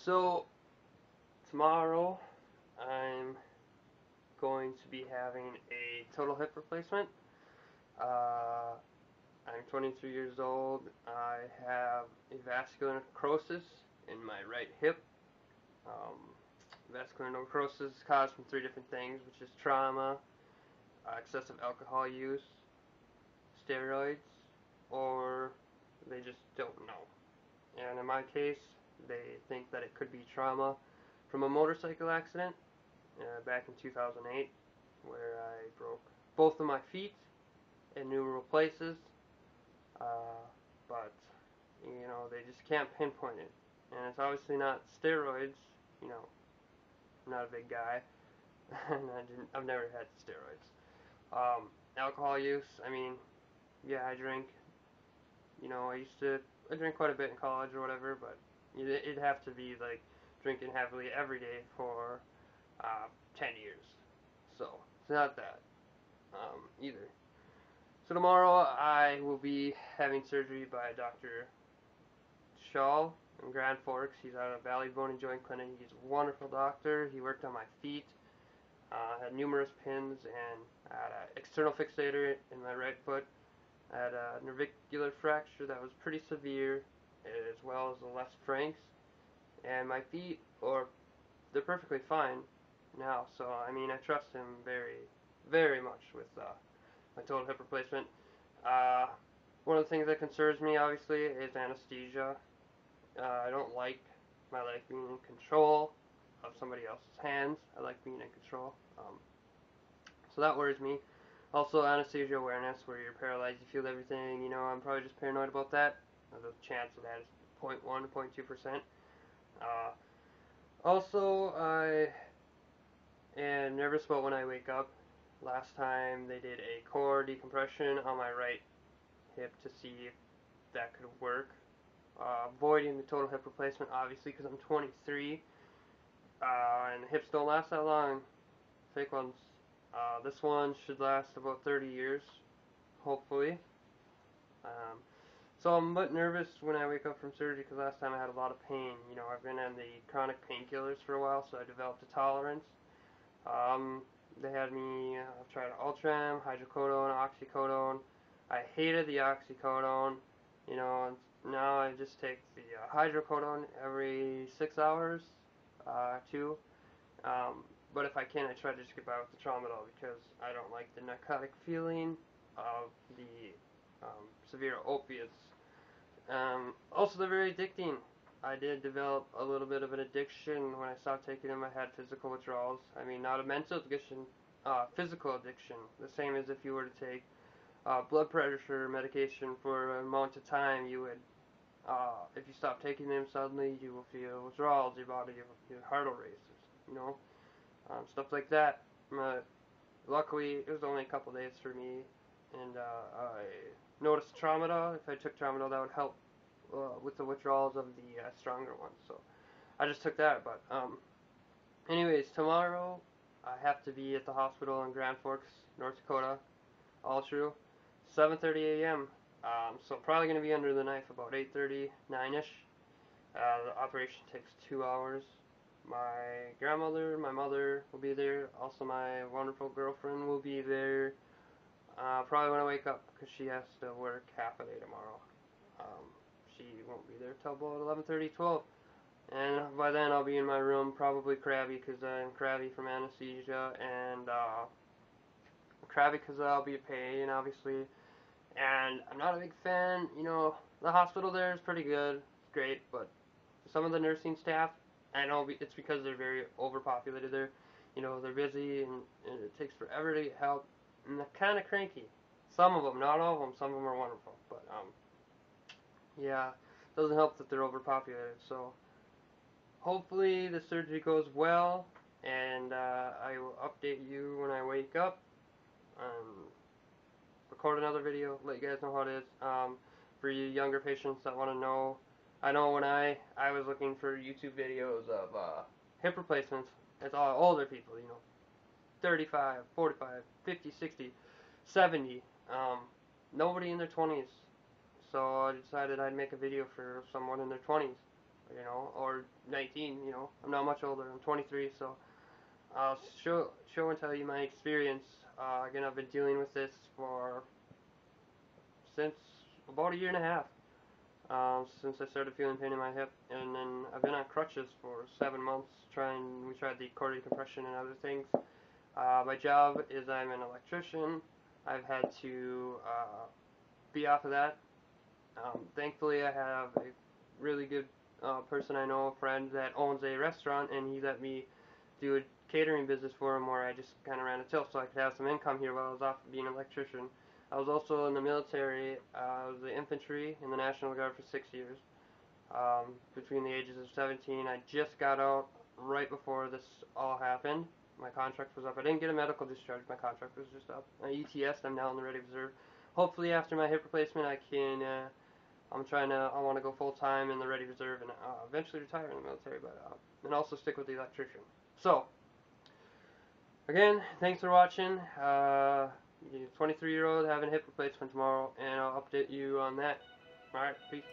So, tomorrow I'm going to be having a total hip replacement. Uh, I'm 23 years old. I have a vascular necrosis in my right hip. Um, Vascular necrosis is caused from three different things, which is trauma, excessive alcohol use, steroids, or they just don't know. And in my case, they think that it could be trauma from a motorcycle accident back in 2008, where I broke both of my feet in numerous places, uh, but they just can't pinpoint it, and it's obviously not steroids. You know, I'm not a big guy, and I've never had steroids. Alcohol use. I mean, yeah, I drink. I drink quite a bit in college or whatever, but it'd have to be like drinking heavily every day for 10 years. So it's not that either. So tomorrow I will be having surgery by Dr. Shaw in Grand Forks. He's out of Valley Bone and Joint Clinic. He's a wonderful doctor. He worked on my feet, had numerous pins, and had an external fixator in my right foot. I had a navicular fracture that was pretty severe, as well as the left phalanx. And my feet, they're perfectly fine now. So I mean, I trust him very, very much with my total hip replacement. Uh, One of the things that concerns me, obviously, is anesthesia. I don't like my life being in control of somebody else's hands. I like being in control. So that worries me. Also, anesthesia awareness, where you're paralyzed, you feel everything. I'm probably just paranoid about that. The chance of that is 0.1 to 0.2%. Uh, Also, I am nervous about when I wake up. Last time they did a core decompression on my right hip to see if that could work. Avoiding the total hip replacement, obviously, because I'm 23, and hips don't last that long. Fake ones. This one should last about 30 years, hopefully. Um, so I'm a bit nervous when I wake up from surgery because last time I had a lot of pain. I've been on the chronic painkillers for a while, so I developed a tolerance. They had me, I've tried Ultram, hydrocodone, oxycodone. I hated the oxycodone, and now I just take the hydrocodone every 6 hours, too. Um, but if I can, I try to just get by with the tramadol because I don't like the narcotic feeling of the severe opiates. Also, they're very addicting. I did develop a little bit of an addiction when I stopped taking them. I had physical withdrawals. I mean, not a mental addiction, physical addiction. The same as if you were to take blood pressure medication for an amount of time, you would, if you stop taking them suddenly, you will feel withdrawals. Your heart will race, stuff like that. Luckily, it was only a couple days for me, and I noticed tramadol. If I took tramadol, that would help with the withdrawals of the stronger ones. So I just took that. But anyways, tomorrow I have to be at the hospital in Grand Forks, North Dakota. All true. 7:30 a.m. So probably gonna be under the knife about 8:30, 9ish. The operation takes 2 hours. My grandmother, my mother will be there. Also, my wonderful girlfriend will be there. Probably when I wake up because she has to work half a day tomorrow. Um, she won't be there till about 11:30, 12. And by then I'll be in my room, probably crabby because I'm crabby from anesthesia, and crabby because I'll be in pain, obviously. And I'm not a big fan. The hospital there is pretty good, great, but some of the nursing staff, I know it's because they're very overpopulated there. They're busy, and it takes forever to get help, and they're kind of cranky. Some of them, not all of them. Some of them are wonderful, but yeah, it doesn't help that they're overpopulated. So hopefully the surgery goes well, and I will update you when I wake up. Record another video, let you guys know how it is. For you younger patients that want to know, I know when I was looking for YouTube videos of hip replacements, it's all older people, 35, 45, 50, 60, 70. Nobody in their 20s. So I decided I'd make a video for someone in their 20s. you know, or 19, you know. I'm not much older. I'm 23, so I'll show and tell you my experience. Again, I've been dealing with this since about a year and a half. Since I started feeling pain in my hip, and then I've been on crutches for 7 months. We tried the cord compression and other things. My job is I'm an electrician. I've had to be off of that. Thankfully, I have a really good person I know, a friend that owns a restaurant, and he let me do a catering business for him where I just kind of ran a till so I could have some income here while I was off being an electrician. I was also in the military. I was the infantry in the National Guard for 6 years. Between the ages of 17, I just got out right before this all happened. My contract was up. I didn't get a medical discharge. My contract was just up. I ETS. I'm now in the Ready Reserve. Hopefully, after my hip replacement, I can. I want to go full time in the Ready Reserve and eventually retire in the military, but and also stick with the electrician. So, again, thanks for watching. 23-year-old having hip replacement tomorrow, and I'll update you on that. Alright, peace.